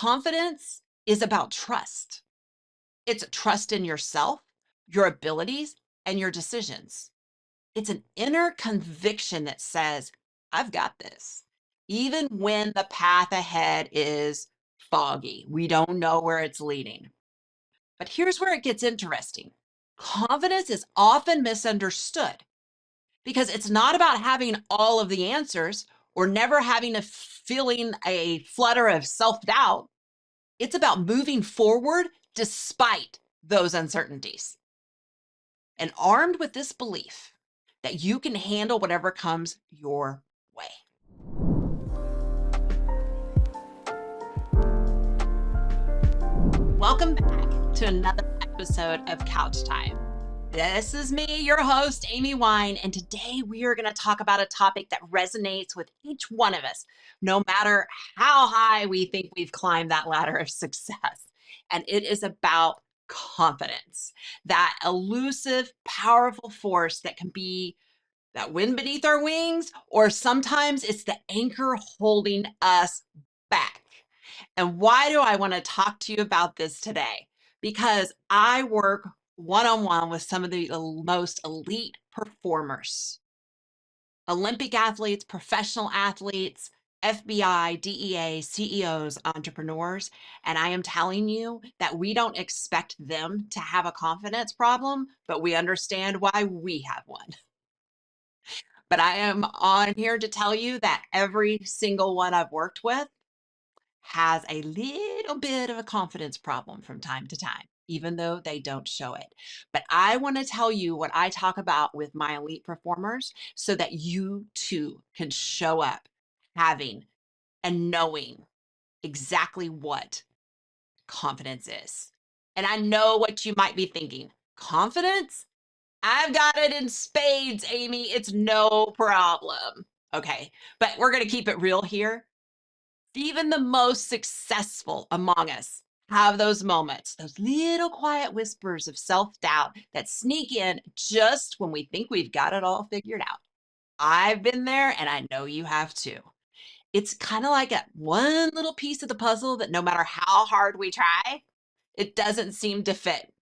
Confidence is about trust. It's trust in yourself, your abilities, and your decisions. It's an inner conviction that says, I've got this. Even when the path ahead is foggy, we don't know where it's leading. But here's where it gets interesting. Confidence is often misunderstood because it's not about having all of the answers or never having a feeling a flutter of self-doubt. It's about moving forward despite those uncertainties. And armed with this belief that you can handle whatever comes your way. Welcome back to another episode of Couch Time. This is me, your host, Amy Wine, and today we are going to talk about a topic that resonates with each one of us, no matter how high we think we've climbed that ladder of success. And it is about confidence, that elusive, powerful force that can be that wind beneath our wings, or sometimes it's the anchor holding us back. And why do I want to talk to you about this today? Because I work one-on-one with some of the most elite performers, Olympic athletes, professional athletes, FBI, DEA, CEOs, entrepreneurs. And I am telling you that we don't expect them to have a confidence problem, but we understand why we have one. But I am on here to tell you that every single one I've worked with has a little bit of a confidence problem from time to time, even though they don't show it. But I want to tell you what I talk about with my elite performers so that you too can show up having and knowing exactly what confidence is. And I know what you might be thinking. Confidence? I've got it in spades, Amy. It's no problem. Okay, but we're going to keep it real here. Even the most successful among us have those moments, those little quiet whispers of self-doubt that sneak in just when we think we've got it all figured out. I've been there and I know you have too. It's kind of like a one little piece of the puzzle that no matter how hard we try, it doesn't seem to fit.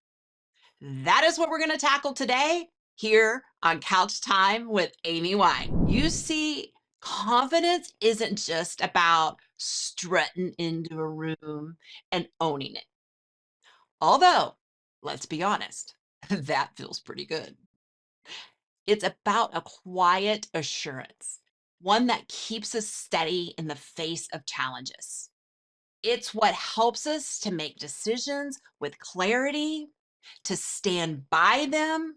That is what we're going to tackle today here on Couch Time with Amy Wine. You see, confidence isn't just about strutting into a room and owning it. Although, let's be honest, that feels pretty good. It's about a quiet assurance, one that keeps us steady in the face of challenges. It's what helps us to make decisions with clarity, to stand by them,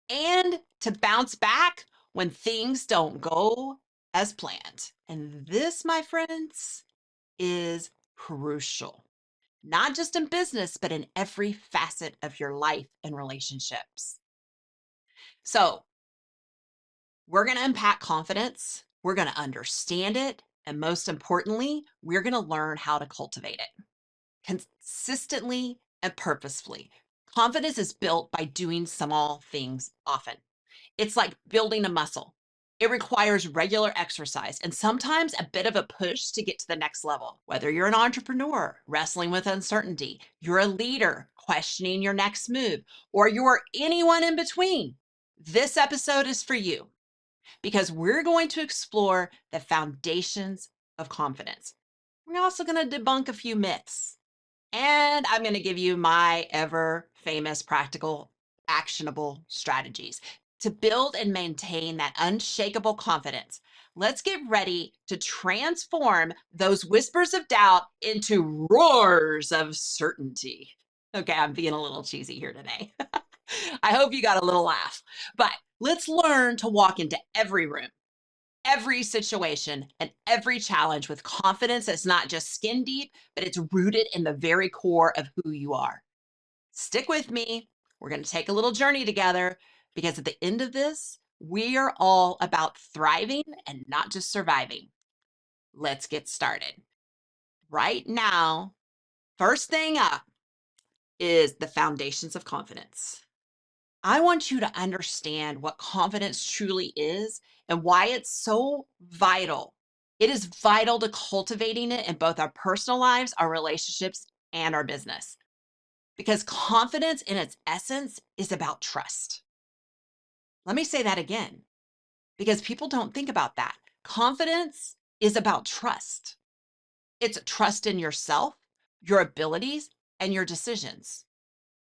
and to bounce back when things don't go as planned. And this, my friends, is crucial, not just in business, but in every facet of your life and relationships. So, we're going to unpack confidence, we're going to understand it, and most importantly, we're going to learn how to cultivate it consistently and purposefully. Confidence is built by doing small things often. It's like building a muscle. It requires regular exercise and sometimes a bit of a push to get to the next level. Whether you're an entrepreneur wrestling with uncertainty, you're a leader questioning your next move, or you're anyone in between, this episode is for you because we're going to explore the foundations of confidence. We're also going to debunk a few myths. And I'm going to give you my ever famous practical, actionable strategies to build and maintain that unshakable confidence. Let's get ready to transform those whispers of doubt into roars of certainty. Okay, I'm being a little cheesy here today. I hope you got a little laugh, but let's learn to walk into every room, every situation, and every challenge with confidence that's not just skin deep, but it's rooted in the very core of who you are. Stick with me. We're going to take a little journey together because at the end of this, we are all about thriving and not just surviving. Let's get started. Right now, first thing up is the foundations of confidence. I want you to understand what confidence truly is and why it's so vital It is vital to cultivating it in both our personal lives, our relationships, and our business. Because confidence in its essence is about trust. Let me say that again, because people don't think about that. Confidence is about trust. It's trust in yourself, your abilities, and your decisions.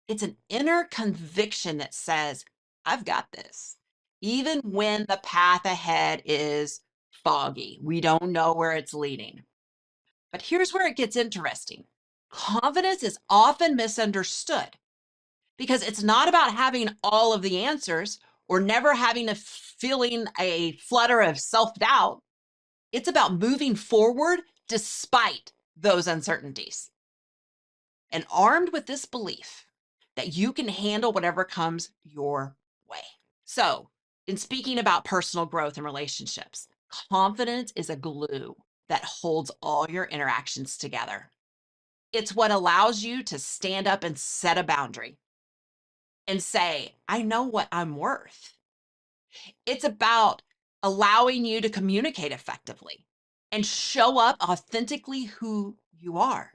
It's an inner conviction that says, I've got this. Even when the path ahead is foggy, we don't know where it's leading. But here's where it gets interesting. Confidence is often misunderstood because it's not about having all of the answers or never having a feeling a flutter of self-doubt. It's about moving forward despite those uncertainties. And armed with this belief that you can handle whatever comes your way. So, in speaking about personal growth and relationships, confidence is a glue that holds all your interactions together. It's what allows you to stand up and set a boundary and say, I know what I'm worth. It's about allowing you to communicate effectively and show up authentically who you are.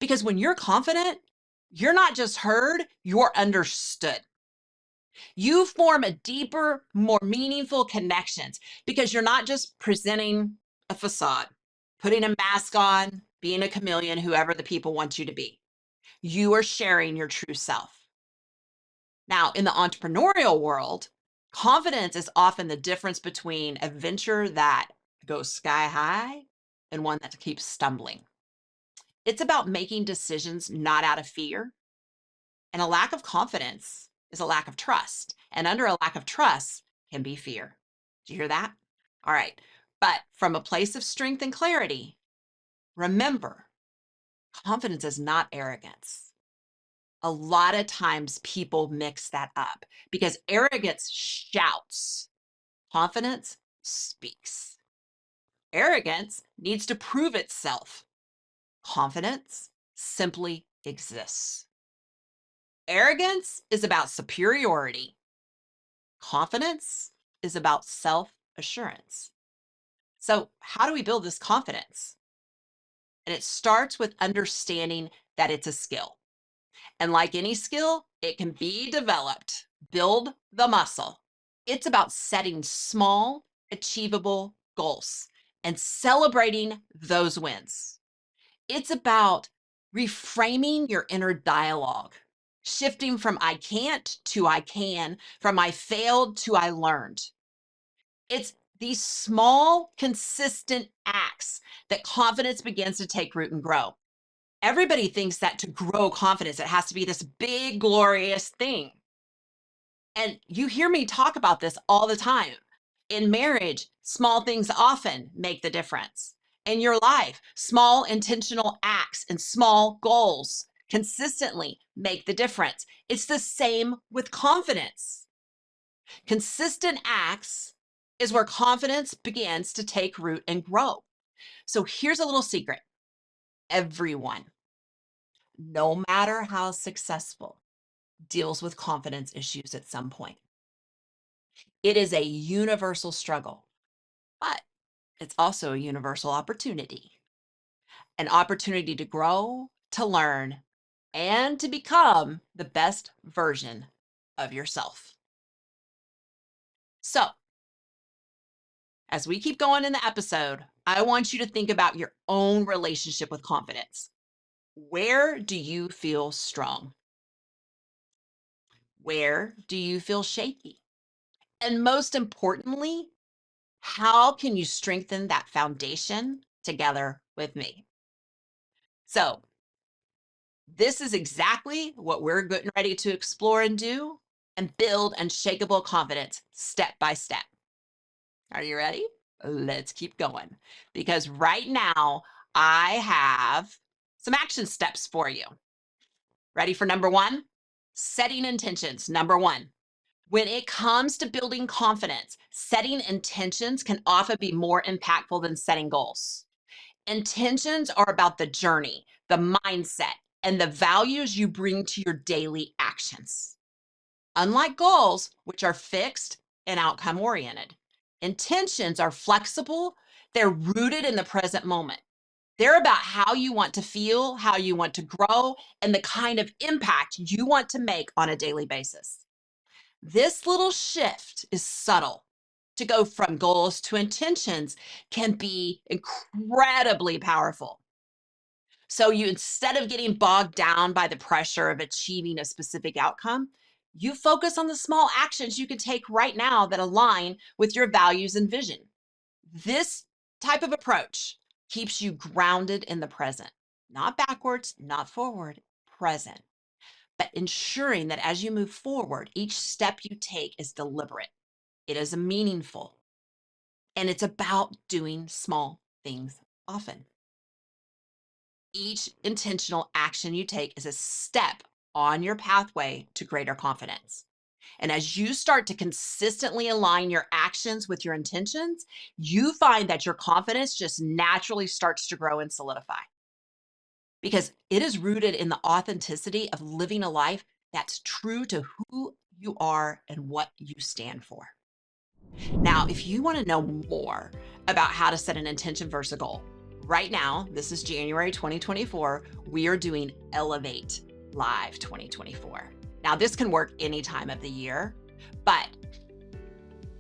Because when you're confident, you're not just heard, you're understood. You form a deeper, more meaningful connections because you're not just presenting a facade, putting a mask on, being a chameleon, whoever the people want you to be. You are sharing your true self. Now, in the entrepreneurial world, confidence is often the difference between a venture that goes sky high and one that keeps stumbling. It's about making decisions not out of fear. And a lack of confidence is a lack of trust. And under a lack of trust can be fear. Did you hear that? All right. But from a place of strength and clarity, remember, confidence is not arrogance. A lot of times people mix that up because arrogance shouts, confidence speaks. Arrogance needs to prove itself. Confidence simply exists. Arrogance is about superiority. Confidence is about self-assurance. So, how do we build this confidence? And it starts with understanding that it's a skill. And like any skill, it can be developed. Build the muscle. It's about setting small, achievable goals and celebrating those wins. It's about reframing your inner dialogue, shifting from I can't to I can, from I failed to I learned. It's these small, consistent acts that confidence begins to take root and grow. Everybody thinks that to grow confidence, it has to be this big, glorious thing. And you hear me talk about this all the time. In marriage, small things often make the difference. In your life, small intentional acts and small goals consistently make the difference. It's the same with confidence. Consistent acts is where confidence begins to take root and grow. So here's a little secret. Everyone, no matter how successful, deals with confidence issues at some point. It is a universal struggle, but it's also a universal opportunity, an opportunity to grow, to learn, and to become the best version of yourself. So, as we keep going in the episode, I want you to think about your own relationship with confidence. Where do you feel strong? Where do you feel shaky? And most importantly, how can you strengthen that foundation together with me? So, this is exactly what we're getting ready to explore and do and build unshakable confidence step by step. Are you ready? Let's keep going because right now I have some action steps for you. Ready for number one? Setting intentions. Number one. When it comes to building confidence, setting intentions can often be more impactful than setting goals. Intentions are about the journey, the mindset, and the values you bring to your daily actions. Unlike goals, which are fixed and outcome oriented, intentions are flexible. They're rooted in the present moment. They're about how you want to feel, how you want to grow, and the kind of impact you want to make on a daily basis. This little shift is subtle. To go from goals to intentions can be incredibly powerful. So you instead of getting bogged down by the pressure of achieving a specific outcome, you focus on the small actions you can take right now that align with your values and vision. This type of approach keeps you grounded in the present, not backwards, not forward, present, but ensuring that as you move forward, each step you take is deliberate, it is meaningful, and it's about doing small things often. Each intentional action you take is a step on your pathway to greater confidence. And as you start to consistently align your actions with your intentions, you find that your confidence just naturally starts to grow and solidify because it is rooted in the authenticity of living a life that's true to who you are and what you stand for. Now, if you want to know more about how to set an intention versus a goal, right now, this is January 2024, we are doing Elevate Live 2024. Now, this can work any time of the year, but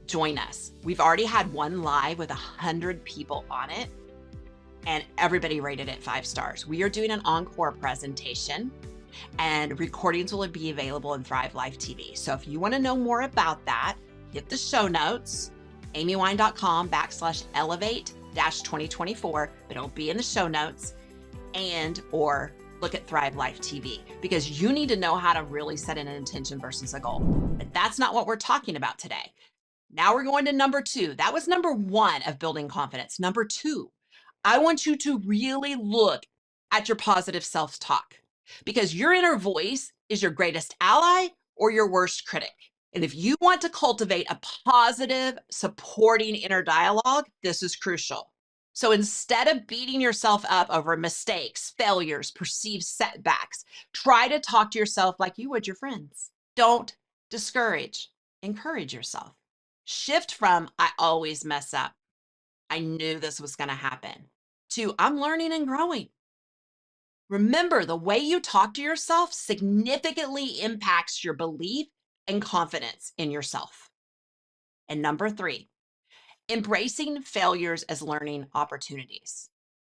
join us. We've already had one live with 100 people on it, and everybody rated it 5 stars. We are doing an encore presentation, and recordings will be available in Thrive Life TV. So if you want to know more about that, hit the show notes, amywine.com/elevate-2024, but it'll be in the show notes, and or look at Thrive Life TV because you need to know how to really set an intention versus a goal. But that's not what we're talking about today. Now we're going to number 2. That was number 1 of building confidence. Number 2, I want you to really look at your positive self-talk because your inner voice is your greatest ally or your worst critic. And if you want to cultivate a positive, supporting inner dialogue, this is crucial. So instead of beating yourself up over mistakes, failures, perceived setbacks, try to talk to yourself like you would your friends. Don't discourage, encourage yourself. Shift from, I always mess up, I knew this was going to happen, to I'm learning and growing. Remember, the way you talk to yourself significantly impacts your belief and confidence in yourself. And number 3, embracing failures as learning opportunities.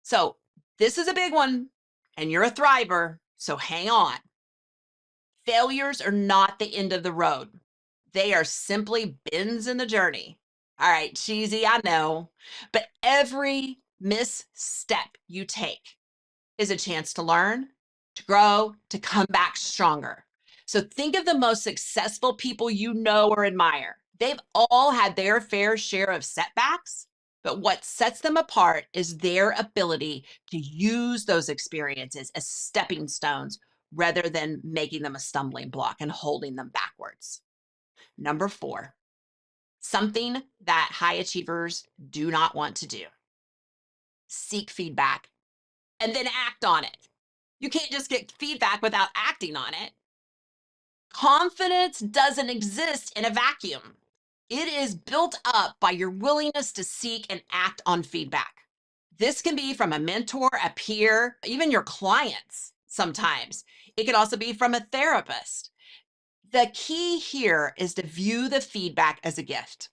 So this is a big one, and you're a thriver, so hang on. Failures are not the end of the road. They are simply bends in the journey. All right, cheesy, I know, but every misstep you take is a chance to learn, to grow, to come back stronger. So think of the most successful people you know or admire. They've all had their fair share of setbacks, but what sets them apart is their ability to use those experiences as stepping stones rather than making them a stumbling block and holding them backwards. Number 4, something that high achievers do not want to do: seek feedback and then act on it. You can't just get feedback without acting on it. Confidence doesn't exist in a vacuum. It is built up by your willingness to seek and act on feedback. This can be from a mentor, a peer, even your clients sometimes. It could also be from a therapist. The key here is to view the feedback as a gift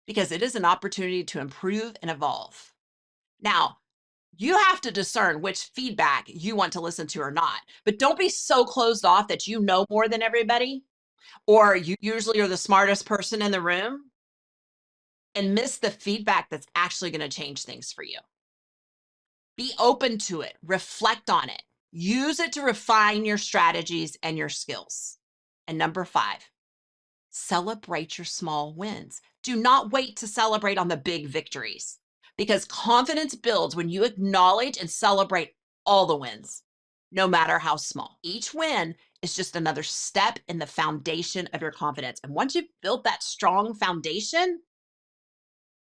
because it is an opportunity to improve and evolve. Now, you have to discern which feedback you want to listen to or not, but don't be so closed off that you know more than everybody, or you usually are the smartest person in the room and miss the feedback that's actually going to change things for you. Be open to it, reflect on it, use it to refine your strategies and your skills. And number 5, celebrate your small wins. Do not wait to celebrate on the big victories because confidence builds when you acknowledge and celebrate all the wins, no matter how small. Each win is just another step in the foundation of your confidence. And once you've built that strong foundation,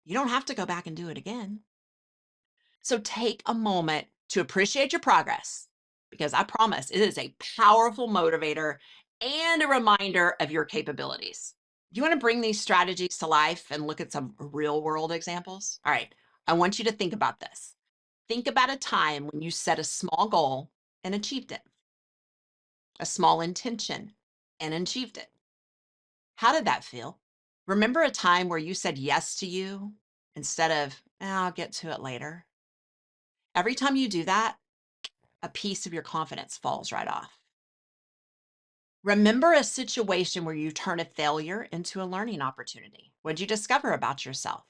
you don't have to go back and do it again. So take a moment to appreciate your progress because I promise it is a powerful motivator and a reminder of your capabilities. You want to bring these strategies to life and look at some real world examples? All right. I want you to think about this. Think about a time when you set a small goal and achieved it, a small intention and achieved it. How did that feel? Remember a time where you said yes to you instead of, I'll get to it later? Every time you do that, a piece of your confidence falls right off. Remember a situation where you turn a failure into a learning opportunity. What did you discover about yourself?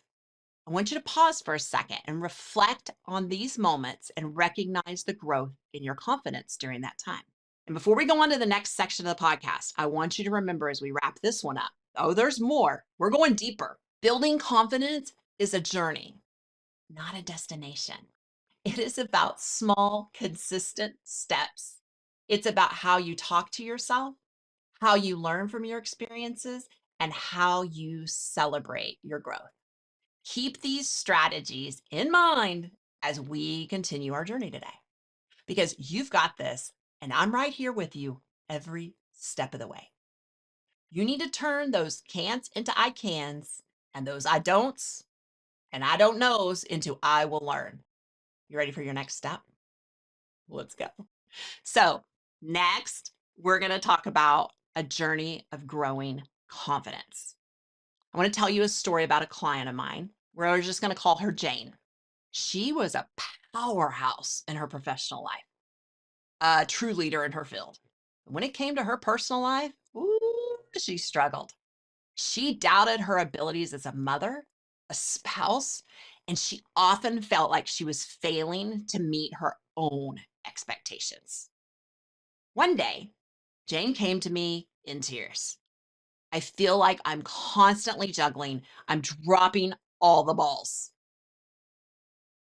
I want you to pause for a second and reflect on these moments and recognize the growth in your confidence during that time. And before we go on to the next section of the podcast, I want you to remember as we wrap this one up, oh, there's more. We're going deeper. Building confidence is a journey, not a destination. It is about small, consistent steps. It's about how you talk to yourself, how you learn from your experiences, and how you celebrate your growth. Keep these strategies in mind as we continue our journey today, because you've got this, and I'm right here with you every step of the way. You need to turn those can'ts into I cans, and those I don'ts and I don't knows into I will learn. You ready for your next step? Let's go. So, next, we're going to talk about a journey of growing confidence. I want to tell you a story about a client of mine where I was just going to call her Jane. She was a powerhouse in her professional life, a true leader in her field. When it came to her personal life, ooh, she struggled. She doubted her abilities as a mother, a spouse, and she often felt like she was failing to meet her own expectations. One day, Jane came to me in tears. I feel like I'm constantly juggling. I'm dropping all the balls.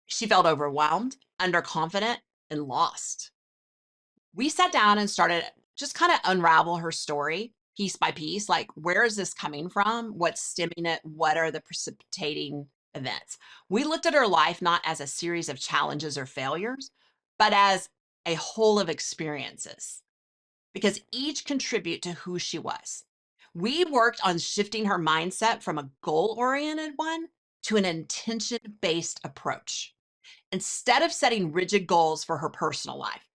She felt overwhelmed, underconfident, and lost. We sat down and started just kind of unravel her story piece by piece. Like, where is this coming from? What's stemming it? What are the precipitating events? We looked at her life not as a series of challenges or failures, but as a whole of experiences, because each contribute to who she was. We worked on shifting her mindset from a goal-oriented one to an intention-based approach. Instead of setting rigid goals for her personal life,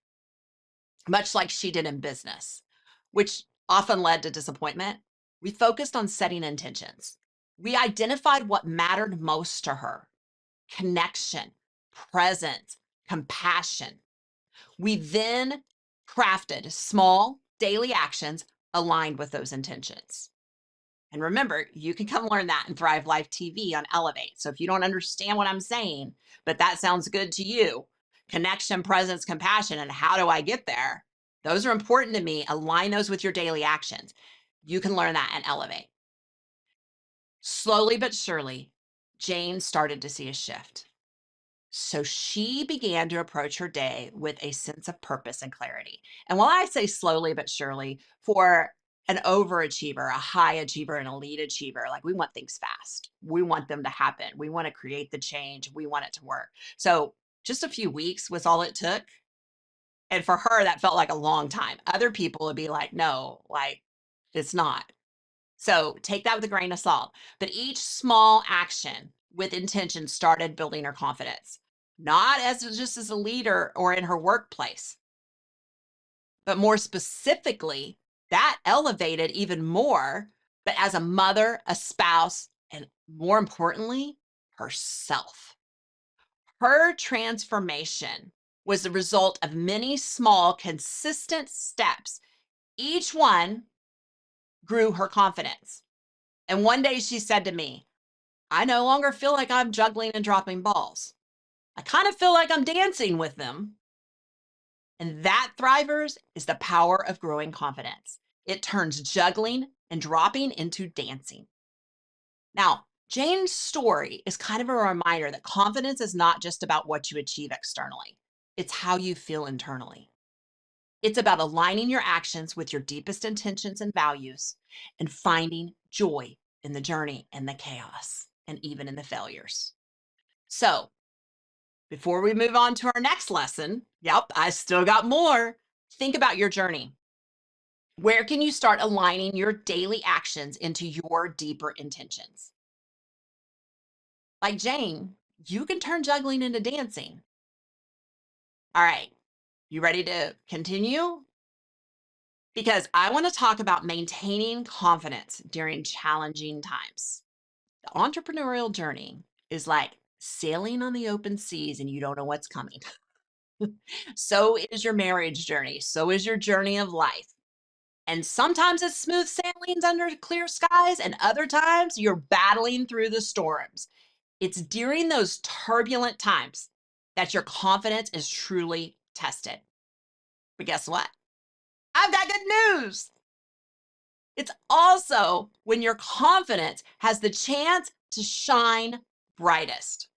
much like she did in business, which often led to disappointment, we focused on setting intentions. We identified what mattered most to her: connection, presence, compassion. We then crafted small daily actions aligned with those intentions. And remember, you can come learn that in Thrive Life TV on Elevate. So if you don't understand what I'm saying, but that sounds good to you, connection, presence, compassion, and how do I get there? Those are important to me. Align those with your daily actions. You can learn that and Elevate. Slowly but surely, Jane started to see a shift. So she began to approach her day with a sense of purpose and clarity. And while I say slowly but surely, for an overachiever, a high achiever, an elite achiever, like, we want things fast. We want them to happen. We want to create the change. We want it to work. So just a few weeks was all it took. And for her, that felt like a long time. Other people would be like, no, like, it's not. So take that with a grain of salt. But each small action with intention started building her confidence, not as just as a leader or in her workplace, but more specifically, that elevated even more, but as a mother, a spouse, and more importantly, herself. Her transformation was the result of many small, consistent steps. Each one grew her confidence. And one day she said to me, I no longer feel like I'm juggling and dropping balls. I kind of feel like I'm dancing with them. And that, Thrivers, is the power of growing confidence. It turns juggling and dropping into dancing. Now, Jane's story is kind of a reminder that confidence is not just about what you achieve externally. It's how you feel internally. It's about aligning your actions with your deepest intentions and values and finding joy in the journey and the chaos and even in the failures. So, before we move on to our next lesson, yep, I still got more. Think about your journey. Where can you start aligning your daily actions into your deeper intentions? Like Jane, you can turn juggling into dancing. All right, you ready to continue? Because I want to talk about maintaining confidence during challenging times. The entrepreneurial journey is like sailing on the open seas and you don't know what's coming. So is your marriage journey. So is your journey of life. And sometimes it's smooth sailings under clear skies, and other times you're battling through the storms. It's during those turbulent times that your confidence is truly tested. But guess what? I've got good news. It's also when your confidence has the chance to shine brightest.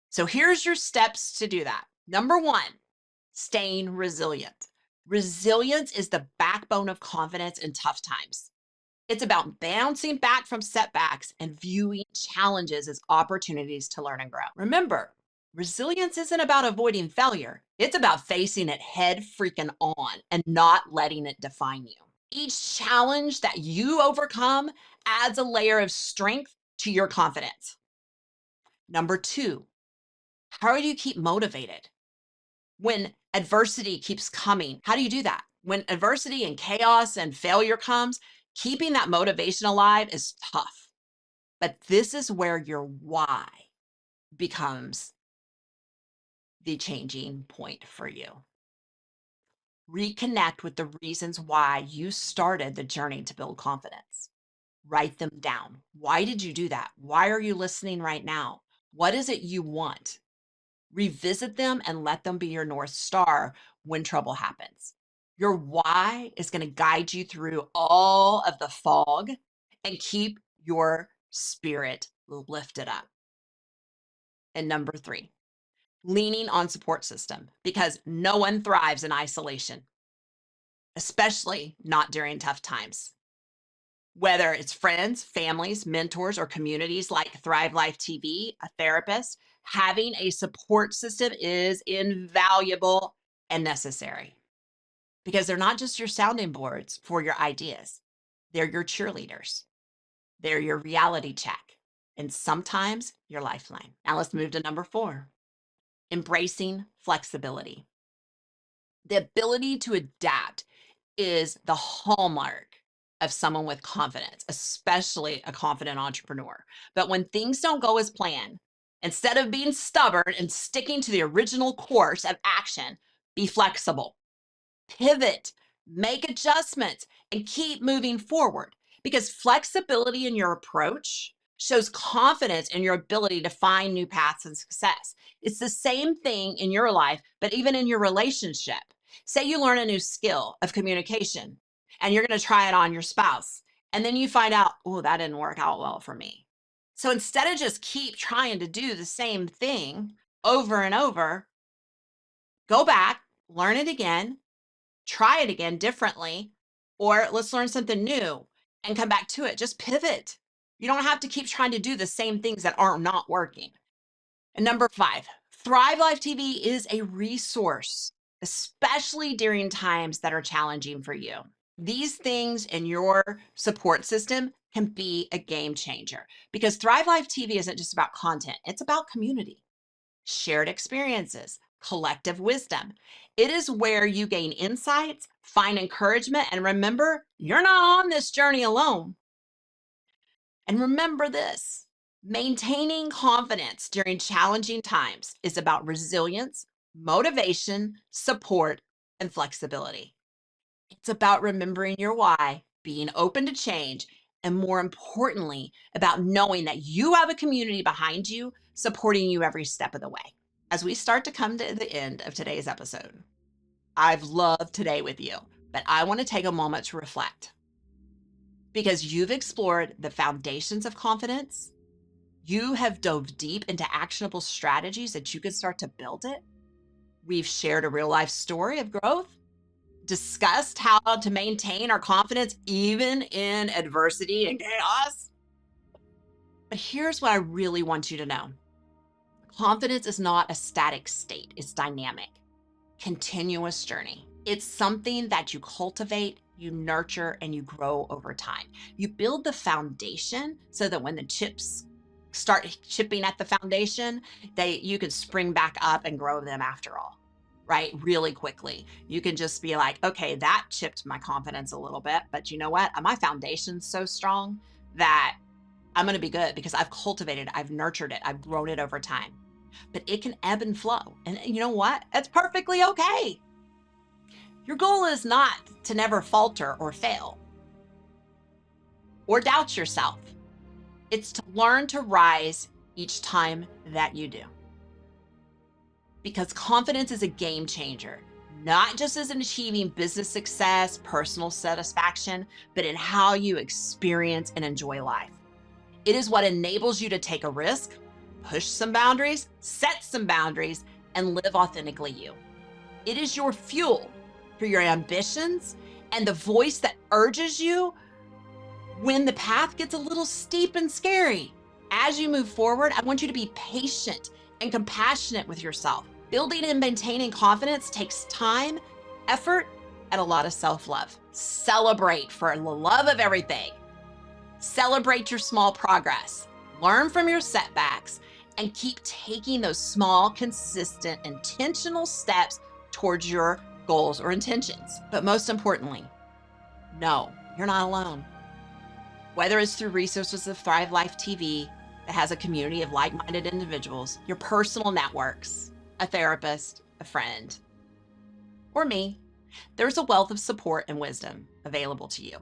So here's your steps to do that. Number one, staying resilient. Resilience is the backbone of confidence in tough times. It's about bouncing back from setbacks and viewing challenges as opportunities to learn and grow. Remember, resilience isn't about avoiding failure, it's about facing it head freaking on and not letting it define you. Each challenge that you overcome adds a layer of strength to your confidence. Number two, how do you keep motivated when adversity keeps coming? How do you do that? When adversity and chaos and failure comes, keeping that motivation alive is tough. But this is where your why becomes the changing point for you. Reconnect with the reasons why you started the journey to build confidence. Write them down. Why did you do that? Why are you listening right now? What is it you want? Revisit them and let them be your North Star when trouble happens. Your why is going to guide you through all of the fog and keep your spirit lifted up. And number three, leaning on support system, because no one thrives in isolation, especially not during tough times. Whether it's friends, families, mentors, or communities like Thrive Life TV, a therapist, having a support system is invaluable and necessary because they're not just your sounding boards for your ideas, they're your cheerleaders, they're your reality check, and sometimes your lifeline. Now let's move to number four, embracing flexibility. The ability to adapt is the hallmark of someone with confidence, especially a confident entrepreneur. But when things don't go as planned, instead of being stubborn and sticking to the original course of action, be flexible, pivot, make adjustments, and keep moving forward. Because flexibility in your approach shows confidence in your ability to find new paths and success. It's the same thing in your life, but even in your relationship. Say you learn a new skill of communication and you're going to try it on your spouse. And then you find out, oh, that didn't work out well for me. So instead of just keep trying to do the same thing over and over, go back, learn it again, try it again differently, or let's learn something new and come back to it. Just pivot. You don't have to keep trying to do the same things that are not working. And number five, Thrive Life TV is a resource, especially during times that are challenging for you. These things in your support system can be a game changer because Thrive Life TV isn't just about content, it's about community, shared experiences, collective wisdom. It is where you gain insights, find encouragement, and remember, you're not on this journey alone. And remember this, maintaining confidence during challenging times is about resilience, motivation, support, and flexibility. It's about remembering your why, being open to change, and more importantly, about knowing that you have a community behind you supporting you every step of the way. As we start to come to the end of today's episode, I've loved today with you, but I want to take a moment to reflect because you've explored the foundations of confidence. You have dove deep into actionable strategies that you can start to build it. We've shared a real life story of growth, discussed how to maintain our confidence even in adversity and chaos. But here's what I really want you to know. Confidence is not a static state, it's dynamic, continuous journey. It's something that you cultivate, you nurture, and you grow over time. You build the foundation so that when the chips start chipping at the foundation, you can spring back up and grow them after all, right? Really quickly. You can just be like, okay, that chipped my confidence a little bit, but you know what? My foundation's so strong that I'm going to be good because I've cultivated, I've nurtured it, I've grown it over time. But it can ebb and flow. And you know what? It's perfectly okay. Your goal is not to never falter or fail or doubt yourself. It's to learn to rise each time that you do. Because confidence is a game changer, not just as in achieving business success, personal satisfaction, but in how you experience and enjoy life. It is what enables you to take a risk, push some boundaries, set some boundaries, and live authentically you. It is your fuel for your ambitions and the voice that urges you when the path gets a little steep and scary. As you move forward, I want you to be patient and compassionate with yourself. Building and maintaining confidence takes time, effort, and a lot of self-love. Celebrate for the love of everything. Celebrate your small progress. Learn from your setbacks and keep taking those small, consistent, intentional steps towards your goals or intentions. But most importantly, no, you're not alone. Whether it's through resources of Thrive Life TV that has a community of like-minded individuals, your personal networks, a therapist, a friend, or me, there's a wealth of support and wisdom available to you.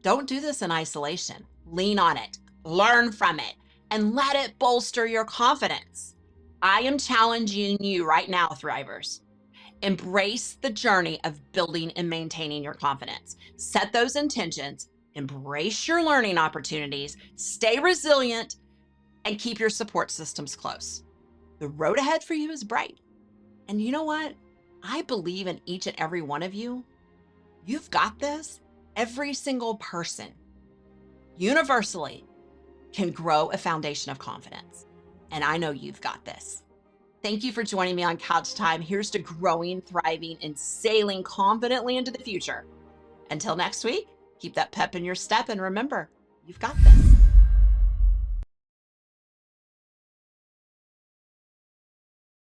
Don't do this in isolation. Lean on it, learn from it, and let it bolster your confidence. I am challenging you right now, Thrivers. Embrace the journey of building and maintaining your confidence. Set those intentions, embrace your learning opportunities, stay resilient, and keep your support systems close. The road ahead for you is bright. And you know what? I believe in each and every one of you. You've got this. Every single person, universally, can grow a foundation of confidence. And I know you've got this. Thank you for joining me on Couch Time. Here's to growing, thriving, and sailing confidently into the future. Until next week, keep that pep in your step and remember, you've got this.